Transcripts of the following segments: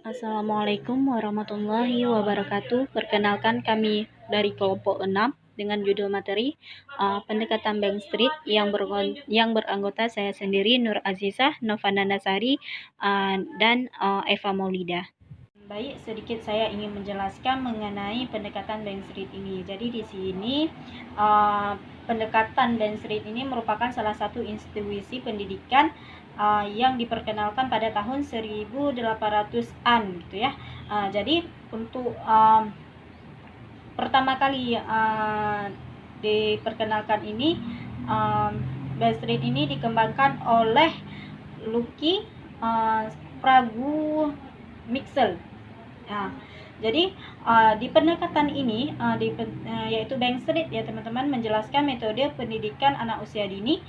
Assalamualaikum warahmatullahi wabarakatuh. Perkenalkan kami dari kelompok 6 dengan judul materi pendekatan Bank Street yang beranggota saya sendiri Nur Azizah, Novana Nasari, dan Eva Maulida. Baik, sedikit saya ingin menjelaskan mengenai pendekatan Bank Street ini. Jadi di sini pendekatan Bank Street ini merupakan salah satu institusi pendidikan yang diperkenalkan pada tahun 1800-an gitu ya. Jadi untuk pertama kali diperkenalkan ini Bank Street ini dikembangkan oleh Lucky Pragu Mixel. Jadi di pendekatan ini yaitu Bank Street ya teman-teman, menjelaskan metode pendidikan anak usia dini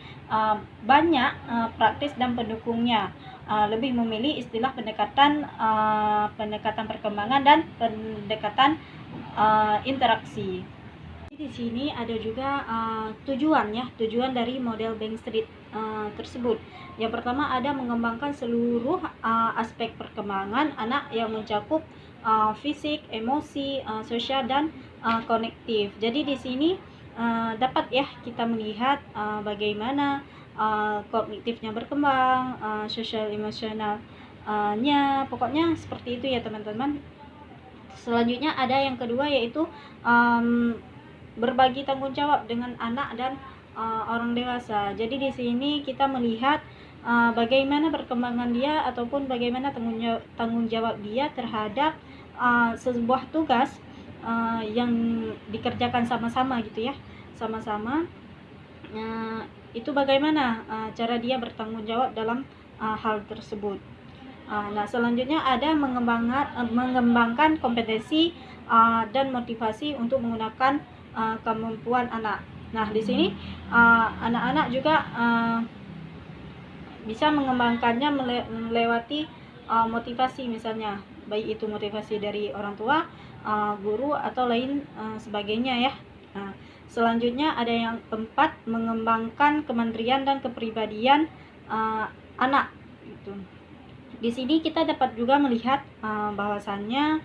banyak praktis dan pendukungnya. Lebih memilih istilah pendekatan perkembangan dan pendekatan interaksi. Di sini ada juga tujuan dari model Bank Street tersebut. Yang pertama ada mengembangkan seluruh aspek perkembangan anak yang mencakup fisik, emosi, sosial dan konektif. Jadi di sini dapat ya kita melihat bagaimana kognitifnya berkembang, sosial emosionalnya, pokoknya seperti itu ya teman-teman. Selanjutnya ada yang kedua yaitu berbagi tanggung jawab dengan anak dan orang dewasa. Jadi di sini kita melihat bagaimana perkembangan dia ataupun bagaimana tanggung jawab dia terhadap sebuah tugas yang dikerjakan sama-sama gitu ya, sama-sama. Itu bagaimana cara dia bertanggung jawab dalam hal tersebut. Nah, selanjutnya ada mengembangkan kompetensi dan motivasi untuk menggunakan kemampuan anak. Nah, di sini anak-anak juga bisa mengembangkannya melewati motivasi, misalnya baik itu motivasi dari orang tua, guru atau lain sebagainya ya. Nah, selanjutnya ada yang keempat, mengembangkan kemandirian dan kepribadian anak gitu. Di sini kita dapat juga melihat bahwasannya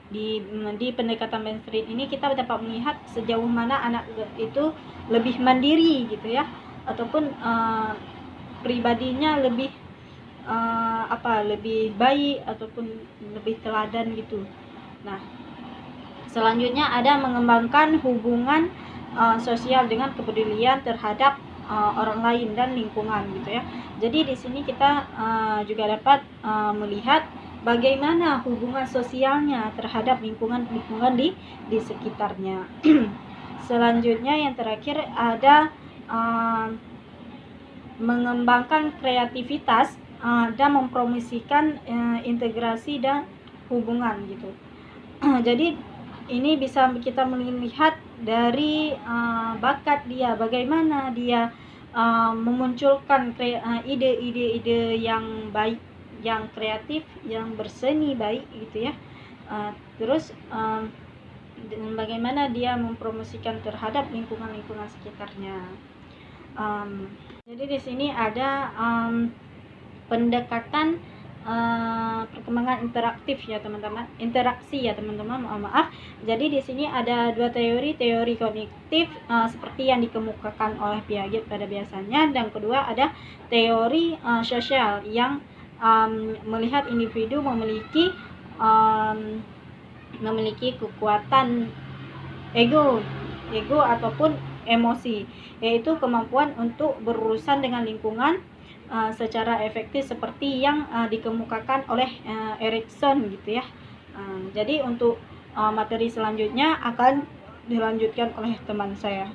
di pendekatan Bank Street ini kita dapat melihat sejauh mana anak itu lebih mandiri gitu ya, ataupun pribadinya lebih lebih baik ataupun lebih teladan gitu. Nah, selanjutnya ada mengembangkan hubungan sosial dengan kepedulian terhadap orang lain dan lingkungan gitu ya. Jadi di sini kita juga dapat melihat bagaimana hubungan sosialnya terhadap lingkungan di sekitarnya. Selanjutnya yang terakhir ada mengembangkan kreativitas dan mempromosikan integrasi dan hubungan gitu. Jadi ini bisa kita melihat dari bakat dia, bagaimana dia memunculkan ide-ide yang baik, yang kreatif, yang berseni baik gitu ya. Terus dengan bagaimana dia mempromosikan terhadap lingkungan sekitarnya. Jadi di sini ada pendekatan perkembangan interaksi ya teman-teman, maaf. Jadi di sini ada dua teori kognitif seperti yang dikemukakan oleh Piaget pada biasanya, dan kedua ada teori sosial yang melihat individu memiliki kekuatan ego ataupun emosi, yaitu kemampuan untuk berurusan dengan lingkungan secara efektif seperti yang dikemukakan oleh Erikson gitu ya. Jadi untuk materi selanjutnya akan dilanjutkan oleh teman saya.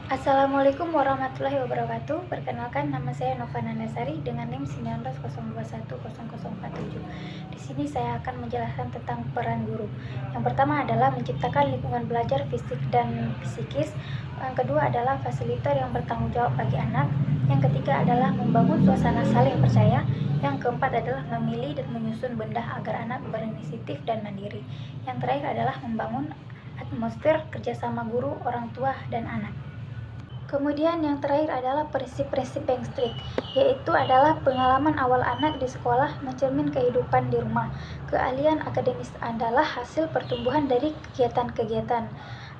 Assalamualaikum warahmatullahi wabarakatuh. Perkenalkan, nama saya Novana Nasari dengan NIM 1902100047. Di sini saya akan menjelaskan tentang peran guru. Yang pertama adalah menciptakan lingkungan belajar fisik dan psikis. Yang kedua adalah fasilitator yang bertanggung jawab bagi anak. Yang ketiga adalah membangun suasana saling percaya. Yang keempat adalah memilih dan menyusun benda agar anak berinisiatif dan mandiri. Yang terakhir adalah membangun atmosfer kerjasama guru, orang tua, dan anak. Kemudian yang terakhir adalah prinsip-prinsip Backstreet, yaitu adalah pengalaman awal anak di sekolah mencermin kehidupan di rumah. Keahlian akademis adalah hasil pertumbuhan dari kegiatan-kegiatan.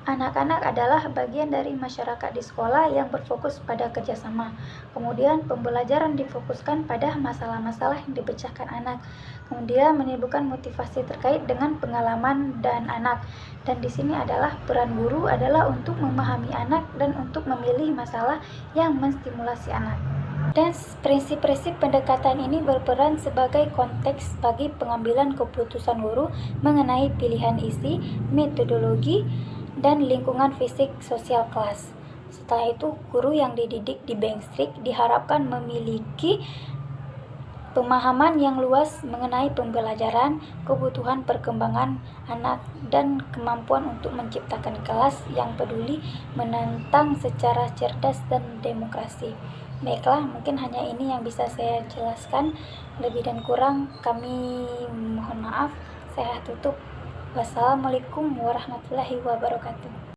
Anak-anak adalah bagian dari masyarakat di sekolah yang berfokus pada kerjasama. Kemudian pembelajaran difokuskan pada masalah-masalah yang dipecahkan anak. Kemudian menimbulkan motivasi terkait dengan pengalaman dan anak. Dan di sini adalah peran guru adalah untuk memahami anak dan untuk memilih masalah yang menstimulasi anak. Dan prinsip-prinsip pendekatan ini berperan sebagai konteks bagi pengambilan keputusan guru mengenai pilihan isi, metodologi, dan lingkungan fisik sosial kelas. Setelah itu, guru yang dididik di Backstreet diharapkan memiliki pemahaman yang luas mengenai pembelajaran, kebutuhan perkembangan anak, dan kemampuan untuk menciptakan kelas yang peduli, menantang secara cerdas dan demokrasi. Baiklah, mungkin hanya ini yang bisa saya jelaskan. Lebih dan kurang kami mohon maaf. Saya tutup. Wassalamualaikum warahmatullahi wabarakatuh.